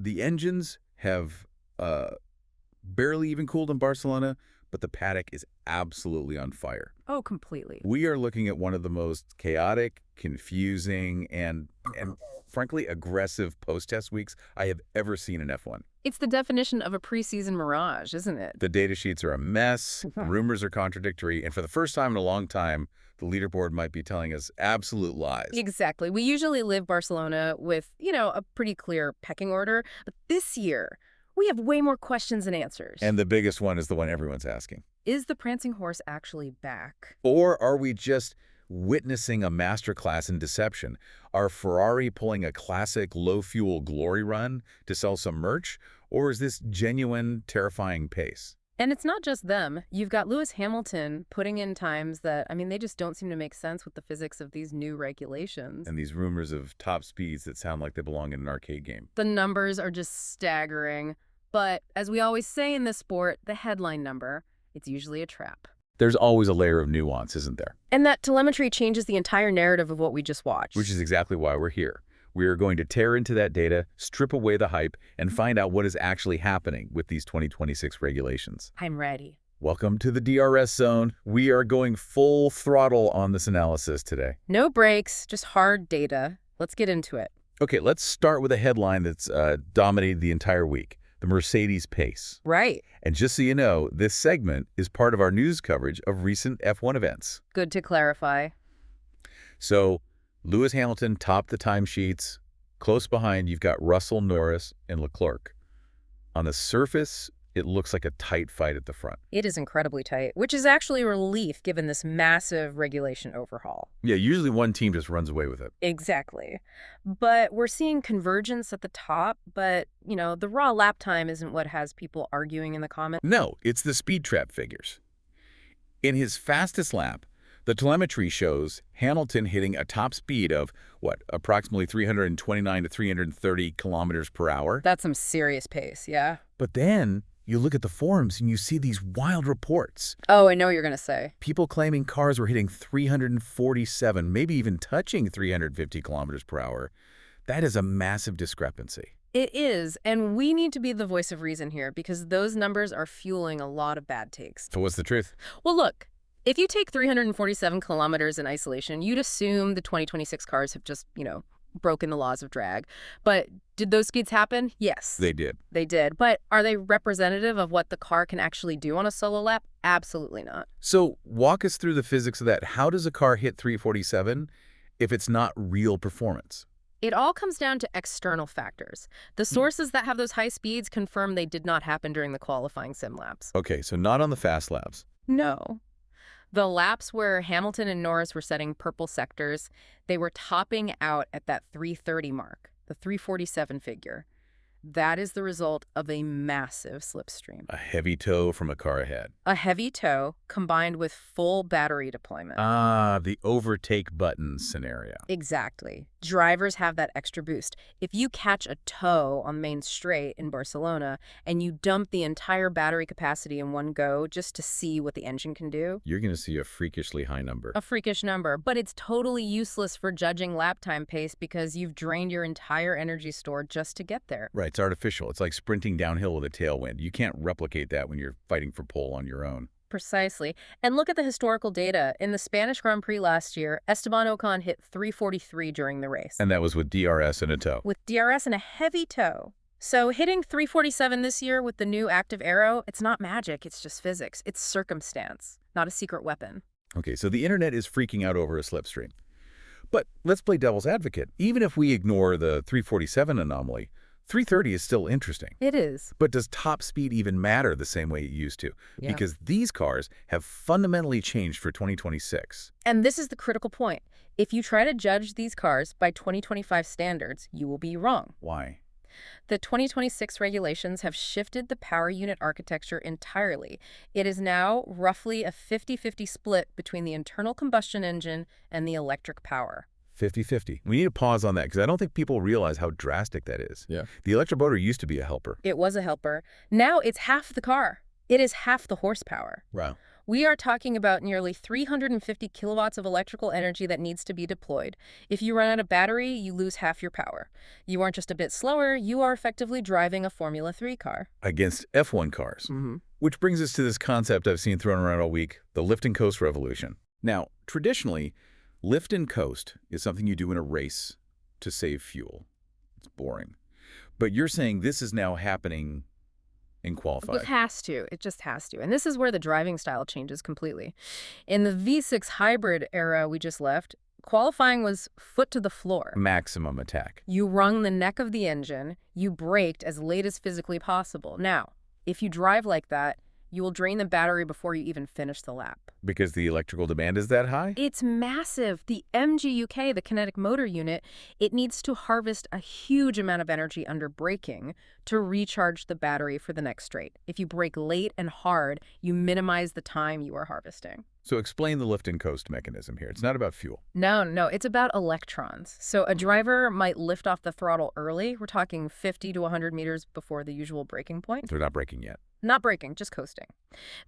The engines have barely even cooled in Barcelona, but the paddock is absolutely on fire. Oh, completely. We are looking at one of the most chaotic, confusing, and frankly, aggressive post-test weeks I have ever seen in F1. It's the definition of a preseason mirage, isn't it? The data sheets are a mess, rumors are contradictory, and for the first time in a long time, the leaderboard might be telling us absolute lies. Exactly. We usually live Barcelona with, a pretty clear pecking order, but this year, we have way more questions than answers. And the biggest one is the one everyone's asking. Is the prancing horse actually back? Or are we just witnessing a masterclass in deception? Are Ferrari pulling a classic low-fuel glory run to sell some merch? Or is this genuine, terrifying pace? And it's not just them. You've got Lewis Hamilton putting in times that, they just don't seem to make sense with the physics of these new regulations. And these rumors of top speeds that sound like they belong in an arcade game. The numbers are just staggering. But as we always say in this sport, the headline number, it's usually a trap. There's always a layer of nuance, isn't there? And that telemetry changes the entire narrative of what we just watched. Which is exactly why we're here. We are going to tear into that data, strip away the hype, and find out what is actually happening with these 2026 regulations. I'm ready. Welcome to the DRS zone. We are going full throttle on this analysis today. No breaks, just hard data. Let's get into it. Okay, let's start with a headline that's dominated the entire week. The Mercedes pace. Right. And just so you know, this segment is part of our news coverage of recent F1 events. Good to clarify. So, Lewis Hamilton topped the timesheets. Close behind, you've got Russell, Norris, and Leclerc. On the surface, it looks like a tight fight at the front. It is incredibly tight, which is actually a relief given this massive regulation overhaul. Yeah, usually one team just runs away with it. Exactly. But we're seeing convergence at the top, but, the raw lap time isn't what has people arguing in the comments. No, it's the speed trap figures. In his fastest lap, the telemetry shows Hamilton hitting a top speed of, approximately 329 to 330 kilometers per hour. That's some serious pace, yeah? But then you look at the forums and you see these wild reports. Oh, I know what you're going to say. People claiming cars were hitting 347, maybe even touching 350 kilometers per hour. That is a massive discrepancy. It is, and we need to be the voice of reason here because those numbers are fueling a lot of bad takes. So what's the truth? Well, look, if you take 347 kilometers in isolation, you'd assume the 2026 cars have just, broken the laws of drag. But did those speeds happen? Yes. They did. They did. But are they representative of what the car can actually do on a solo lap? Absolutely not. So walk us through the physics of that. How does a car hit 347 if it's not real performance? It all comes down to external factors. The sources that have those high speeds confirm they did not happen during the qualifying sim laps. Okay, so not on the fast laps. No. The laps where Hamilton and Norris were setting purple sectors, they were topping out at that 330 mark, the 347 figure. That is the result of a massive slipstream. A heavy tow from a car ahead. A heavy tow combined with full battery deployment. Ah, the overtake button scenario. Exactly. Drivers have that extra boost. If you catch a tow on Main Straight in Barcelona and you dump the entire battery capacity in one go just to see what the engine can do, you're going to see a freakishly high number. a freakish number. But it's totally useless for judging lap time pace because you've drained your entire energy store just to get there. Right, it's artificial. It's like sprinting downhill with a tailwind. You can't replicate that when you're fighting for pole on your own. Precisely. And look at the historical data. In the Spanish Grand Prix last year, Esteban Ocon hit 343 during the race. And that was with DRS and a tow. With DRS and a heavy tow. So hitting 347 this year with the new active aero, it's not magic, it's just physics. It's circumstance, not a secret weapon. Okay, so the internet is freaking out over a slipstream. But let's play devil's advocate. Even if we ignore the 347 anomaly, 330 is still interesting. It is. But does top speed even matter the same way it used to? Yeah. Because these cars have fundamentally changed for 2026. And this is the critical point. If you try to judge these cars by 2025 standards, you will be wrong. Why? The 2026 regulations have shifted the power unit architecture entirely. It is now roughly a 50-50 split between the internal combustion engine and the electric power. 50-50. We need to pause on that because I don't think people realize how drastic that is. Yeah. The electric motor used to be a helper. It was a helper. Now it's half the car. It is half the horsepower. Wow. We are talking about nearly 350 kilowatts of electrical energy that needs to be deployed. If you run out of battery, you lose half your power. You aren't just a bit slower, you are effectively driving a Formula 3 car. Against F1 cars. Which brings us to this concept I've seen thrown around all week, the lift and coast revolution. Now, traditionally, lift and coast is something you do in a race to save fuel. It's boring. But you're saying this is now happening in qualified. It has to. It just has to. And this is where the driving style changes completely. In the V6 hybrid era we just left, qualifying was foot to the floor. Maximum attack. You wrung the neck of the engine. You braked as late as physically possible. Now, if you drive like that, you will drain the battery before you even finish the lap. Because the electrical demand is that high? It's massive. The MGUK, the kinetic motor unit, it needs to harvest a huge amount of energy under braking to recharge the battery for the next straight. If you brake late and hard, you minimize the time you are harvesting. So explain the lift and coast mechanism here. It's not about fuel. No, it's about electrons. So a driver might lift off the throttle early. We're talking 50 to 100 meters before the usual braking point. They're not braking yet. Not braking, just coasting.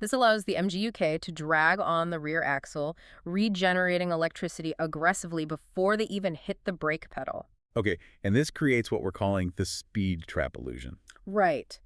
This allows the MGUK to drag on the rear axle, regenerating electricity aggressively before they even hit the brake pedal. Okay, and this creates what we're calling the speed trap illusion. Right.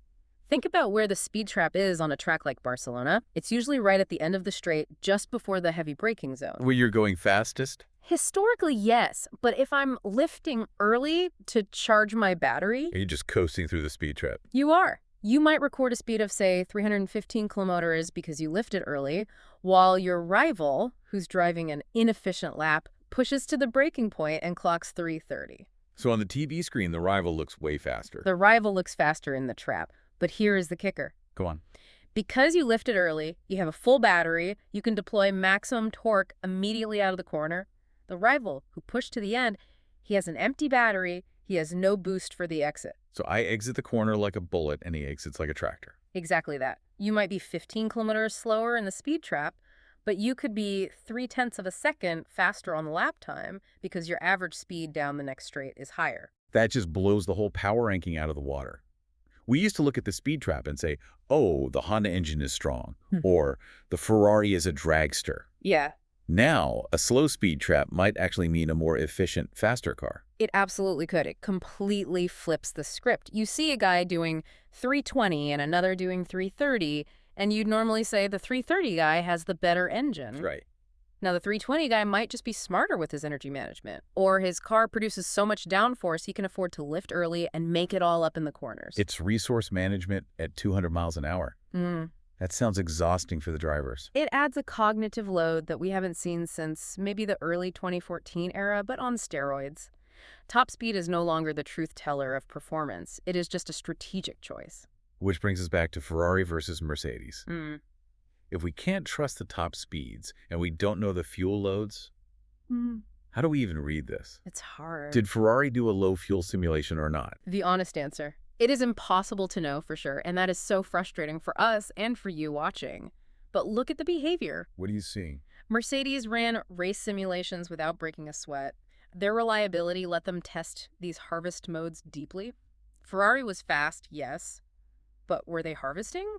Think about where the speed trap is on a track like Barcelona. It's usually right at the end of the straight, just before the heavy braking zone. Where you're going fastest? Historically, yes. But if I'm lifting early to charge my battery... Are you just coasting through the speed trap? You are. You might record a speed of, say, 315 kilometers because you lifted early, while your rival, who's driving an inefficient lap, pushes to the braking point and clocks 330. So on the TV screen, the rival looks way faster. The rival looks faster in the trap. But here is the kicker. Go on. Because you lifted early, you have a full battery, you can deploy maximum torque immediately out of the corner. The rival, who pushed to the end, he has an empty battery, he has no boost for the exit. So I exit the corner like a bullet, and he exits like a tractor. Exactly that. You might be 15 kilometers slower in the speed trap, but you could be 0.3 of a second faster on the lap time because your average speed down the next straight is higher. That just blows the whole power ranking out of the water. We used to look at the speed trap and say, oh, the Honda engine is strong, or the Ferrari is a dragster. Yeah. Now, a slow speed trap might actually mean a more efficient, faster car. It absolutely could. It completely flips the script. You see a guy doing 320 and another doing 330, and you'd normally say the 330 guy has the better engine. Right. Now, the 320 guy might just be smarter with his energy management, or his car produces so much downforce he can afford to lift early and make it all up in the corners. It's resource management at 200 miles an hour. That sounds exhausting for the drivers. It adds a cognitive load that we haven't seen since maybe the early 2014 era, but on steroids. Top speed is no longer the truth teller of performance. It is just a strategic choice. Which brings us back to Ferrari versus Mercedes. If we can't trust the top speeds and we don't know the fuel loads, how do we even read this? It's hard. Did Ferrari do a low fuel simulation or not? The honest answer. It is impossible to know for sure, and that is so frustrating for us and for you watching. But look at the behavior. What are you seeing? Mercedes ran race simulations without breaking a sweat. Their reliability let them test these harvest modes deeply. Ferrari was fast, yes, but were they harvesting?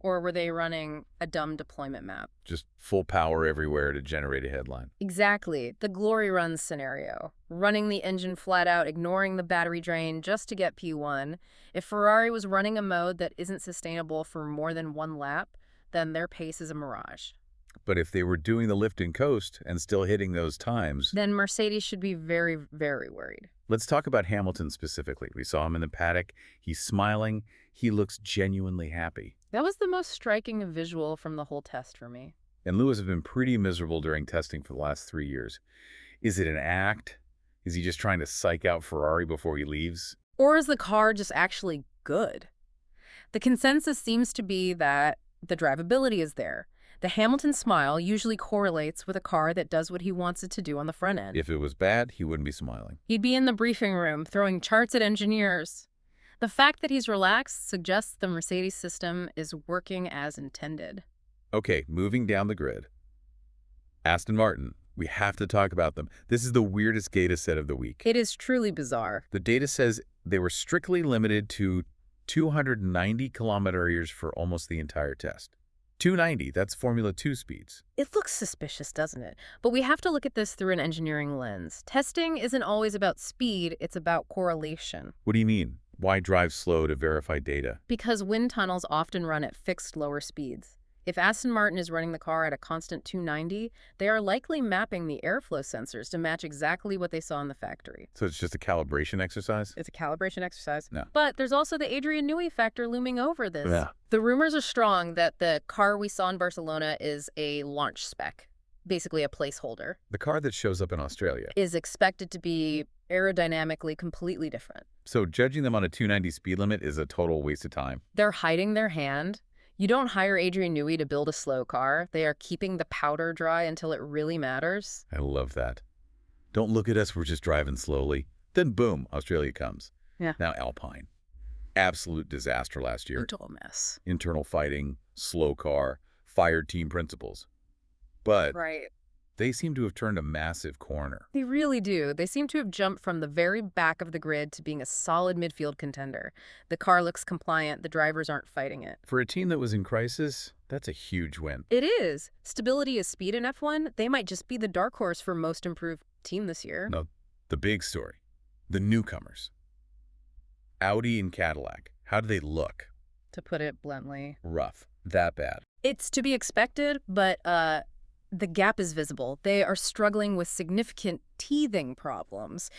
Or were they running a dumb deployment map? Just full power everywhere to generate a headline. Exactly. The glory runs scenario. Running the engine flat out, ignoring the battery drain just to get P1. If Ferrari was running a mode that isn't sustainable for more than one lap, then their pace is a mirage. But if they were doing the lift and coast and still hitting those times... then Mercedes should be very, very worried. Let's talk about Hamilton specifically. We saw him in the paddock. He's smiling. He looks genuinely happy. That was the most striking visual from the whole test for me. And Lewis has been pretty miserable during testing for the last 3 years. Is it an act? Is he just trying to psych out Ferrari before he leaves? Or is the car just actually good? The consensus seems to be that the drivability is there. The Hamilton smile usually correlates with a car that does what he wants it to do on the front end. If it was bad, he wouldn't be smiling. He'd be in the briefing room throwing charts at engineers. The fact that he's relaxed suggests the Mercedes system is working as intended. Okay, moving down the grid. Aston Martin. We have to talk about them. This is the weirdest data set of the week. It is truly bizarre. The data says they were strictly limited to 290 kilometers for almost the entire test. 290, that's Formula 2 speeds. It looks suspicious, doesn't it? But we have to look at this through an engineering lens. Testing isn't always about speed, it's about correlation. What do you mean? Why drive slow to verify data? Because wind tunnels often run at fixed lower speeds. If Aston Martin is running the car at a constant 290, they are likely mapping the airflow sensors to match exactly what they saw in the factory. So it's just a calibration exercise? It's a calibration exercise. No. But there's also the Adrian Newey factor looming over this. Yeah. The rumors are strong that the car we saw in Barcelona is a launch spec, basically a placeholder. The car that shows up in Australia. Is expected to be aerodynamically completely different. So judging them on a 290 speed limit is a total waste of time. They're hiding their hand. You don't hire Adrian Newey to build a slow car. They are keeping the powder dry until it really matters. I love that. Don't look at us, we're just driving slowly. Then boom, Australia comes. Yeah. Now Alpine. Absolute disaster last year. Total mess. Internal fighting, slow car, fired team principals. But Right. they seem to have turned a massive corner. They really do. They seem to have jumped from the very back of the grid to being a solid midfield contender. The car looks compliant. The drivers aren't fighting it. For a team that was in crisis, that's a huge win. It is. Stability is speed in F1. They might just be the dark horse for most improved team this year. No, the big story. The newcomers. Audi and Cadillac. How do they look? To put it bluntly. Rough. That bad. It's to be expected, but the gap is visible. They are struggling with significant teething problems.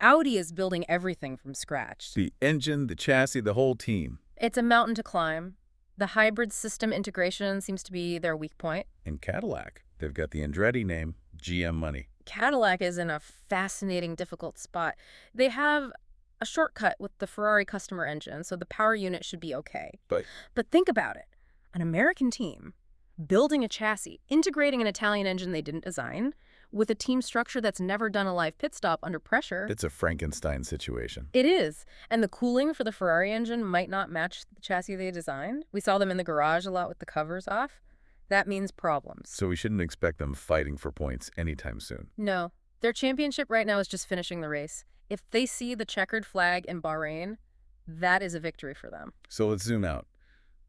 Audi is building everything from scratch. The engine, the chassis, the whole team. It's a mountain to climb. The hybrid system integration seems to be their weak point. And Cadillac. They've got the Andretti name, GM money. Cadillac is in a fascinating, difficult spot. They have a shortcut with the Ferrari customer engine, so the power unit should be okay. But think about it. An American team building a chassis, integrating an Italian engine they didn't design, with a team structure that's never done a live pit stop under pressure. it's a Frankenstein situation. It is. And the cooling for the Ferrari engine might not match the chassis they designed. We saw them in the garage a lot with the covers off. That means problems. So we shouldn't expect them fighting for points anytime soon. No. Their championship right now is just finishing the race. If they see the checkered flag in Bahrain, that is a victory for them. So let's zoom out.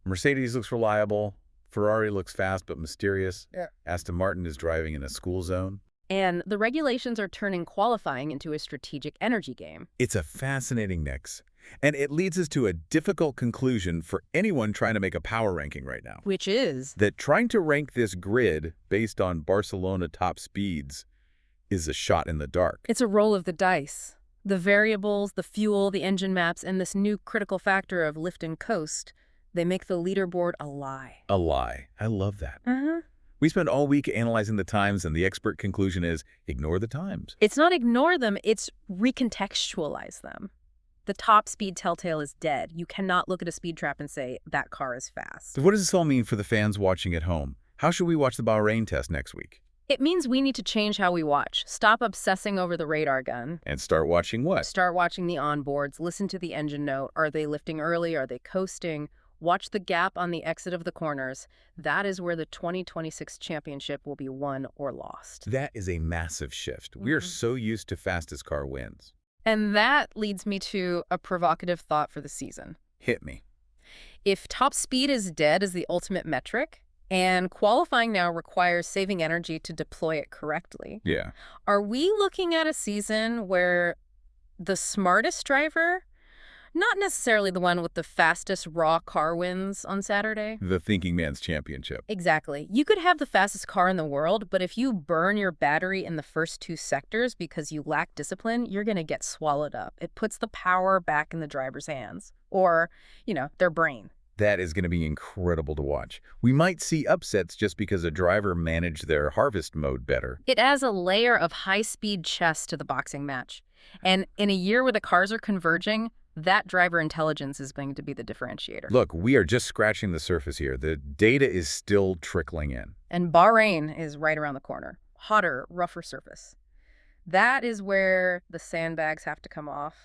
Mercedes looks reliable. Ferrari looks fast but mysterious. Yeah. Aston Martin is driving in a school zone. And the regulations are turning qualifying into a strategic energy game. It's a fascinating mix. And it leads us to a difficult conclusion for anyone trying to make a power ranking right now. Which is? That trying to rank this grid based on Barcelona top speeds is a shot in the dark. It's a roll of the dice. The variables, the fuel, the engine maps, and this new critical factor of lift and coast, they make the leaderboard a lie. A lie. I love that. Uh-huh. We spent all week analyzing the times, and the expert conclusion is ignore the times. It's not ignore them, it's recontextualize them. The top speed telltale is dead. You cannot look at a speed trap and say, that car is fast. So what does this all mean for the fans watching at home? How should we watch the Bahrain test next week? It means we need to change how we watch. Stop obsessing over the radar gun. And start watching what? Start watching the onboards. Listen to the engine note. Are they lifting early? Are they coasting? Watch the gap on the exit of the corners. That is where the 2026 championship will be won or lost. That is a massive shift. We are so used to fastest car wins. And that leads me to a provocative thought for the season. Hit me. If top speed is dead as the ultimate metric, and qualifying now requires saving energy to deploy it correctly, Yeah. are we looking at a season where the smartest driver, not necessarily the one with the fastest raw car, wins on Saturday? The thinking man's championship. Exactly. You could have the fastest car in the world, but if you burn your battery in the first two sectors because you lack discipline, you're going to get swallowed up. It puts the power back in the driver's hands or, their brain. That is going to be incredible to watch. We might see upsets just because a driver managed their harvest mode better. It adds a layer of high-speed chess to the boxing match. And in a year where the cars are converging, that driver intelligence is going to be the differentiator. Look, we are just scratching the surface here. The data is still trickling in. And Bahrain is right around the corner. Hotter, rougher surface. That is where the sandbags have to come off.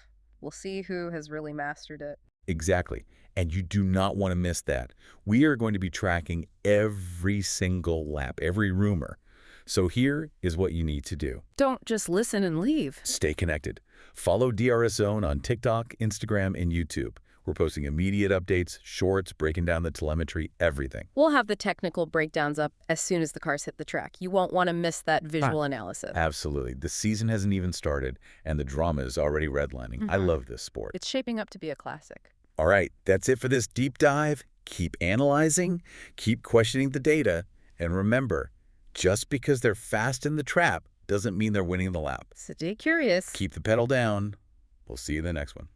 We'll see who has really mastered it. Exactly. And you do not want to miss that. We are going to be tracking every single lap, every rumor. So here is what you need to do. Don't just listen and leave. Stay connected. Follow DRS Zone on TikTok, Instagram, and YouTube. We're We're posting immediate updates, shorts, breaking down the telemetry, everything. We'll have the technical breakdowns up as soon as the cars hit the track. You won't want to miss that visual analysis. Absolutely. The season hasn't even started, and the drama is already redlining. I love this sport. It's shaping up to be a classic. All right, that's it for this deep dive. Keep analyzing, keep questioning the data, and remember, just because they're fast in the trap doesn't mean they're winning the lap. Stay curious. Keep the pedal down. We'll see you in the next one.